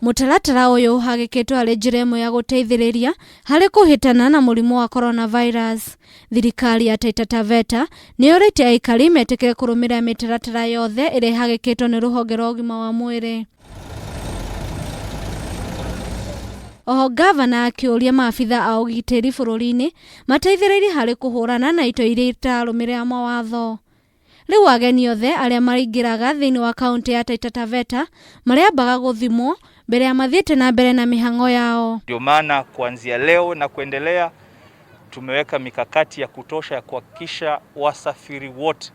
Mutaratara uyu hagikitwo ari njira imwe ya guteithiriria hari kuhitana na murimu wa coronavirus. Thirikari ya Taita Taveta nioritie aikari metikire kurumira mitaratara yothe iri hagikitwo ni ruhonge rwa ugima wa mwiri. Oho Ngavana akiuria maabitha a ugitiri bururi-ini mateithiririe hari kuhurana na ito iria itarumira mawatho. Riu ageni othe aria maringiraga thiini wa kaunti ya Taita Taveta mariambaga guthimwo mbere ya mathiite na mbere na mihango yao. Ndio maana kuanzia leo na kuendelea tumeweka mikakati ya kutosha ya kuhakikisha wasafiri wote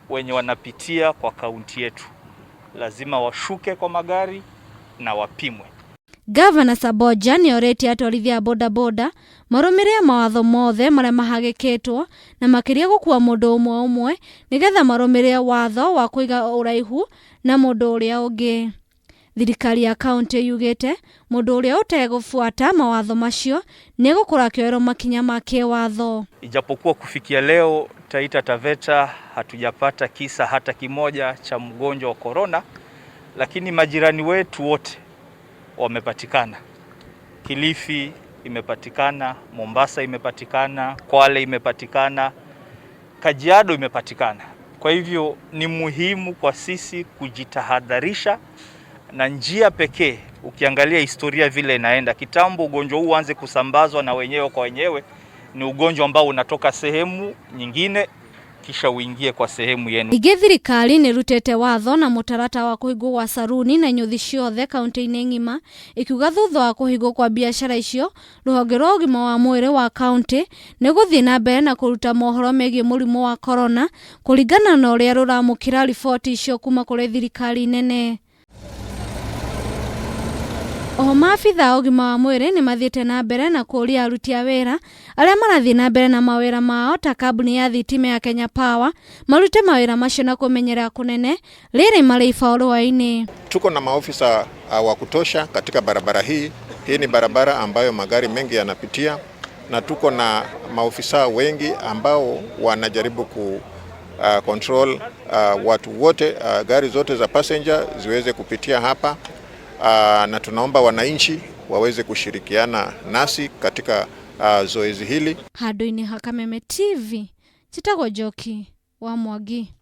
wenye wanapitia kwa kaunti yetu lazima washuke kwa magari na wapimwe. Ngavana Samboja nioritie atwarithia boda boda marumire mawatho mothe maria mahagikitwo na makiria gukua mundu umwe nigetha marumire watho wa kuiga uraihu na mundu uria ungi. Thirikari ya kaunti yugite mundu uria utegufuata mawatho macio ni gukura kioero makinya make watho. Ijapokuwa kufikia leo Taita Taveta hatujapata kisa hata kimoja cha mgonjwa wa corona, lakini majirani wetu wote wamepatikana. Kilifi imepatikana, Mombasa imepatikana, Kwale imepatikana, Kajiado imepatikana. Kwa hivyo ni muhimu kwa sisi kujitahadharisha, na njia pekee ukiangalia historia vile inaenda kitambo ugonjwa huu uanze kusambazwa na wenyewe kwa wenyewe ni ugonjwa ambao unatoka sehemu nyingine kisha uingie kwa sehemu yenu. Thirikari ni rutete watho na mutarata wa kuhingwo kwa tharuni na inyothi ciothe kaunti-ini ng'ima ikiuga thutha wa kuhingwo kwa biashara icio ruhonge rwa ugima wa mwiri wa kaunti ni guthii na mbere na kuruta mohoro megie murimu wa corona kuringana na uria ruramukira riboti icio kuma kuri thirikari nene. Oho maabitha ugima wa mwiri ni mathiite na mbere na kuria aruti a wira aria marathii na mbere na mawira mao ta kambuni ya thitima ya Kenya Power marute mawira macio na kumenyera kunene riri mari ifaulu-ini. Tuko na maofisa wa kutosha katika barabara hii. Hii ni barabara ambayo magari mengi yanapitia na tuko na maofisa wengi ambao wanajaribu control watu wote, gari zote za passenger ziweze kupitia hapa. Na tunaomba wananchi waweze kushirikiana nasi katika zoezi hili. Handu-ini ha Kameme TV, Chitagwo Njoki wa Mwangi.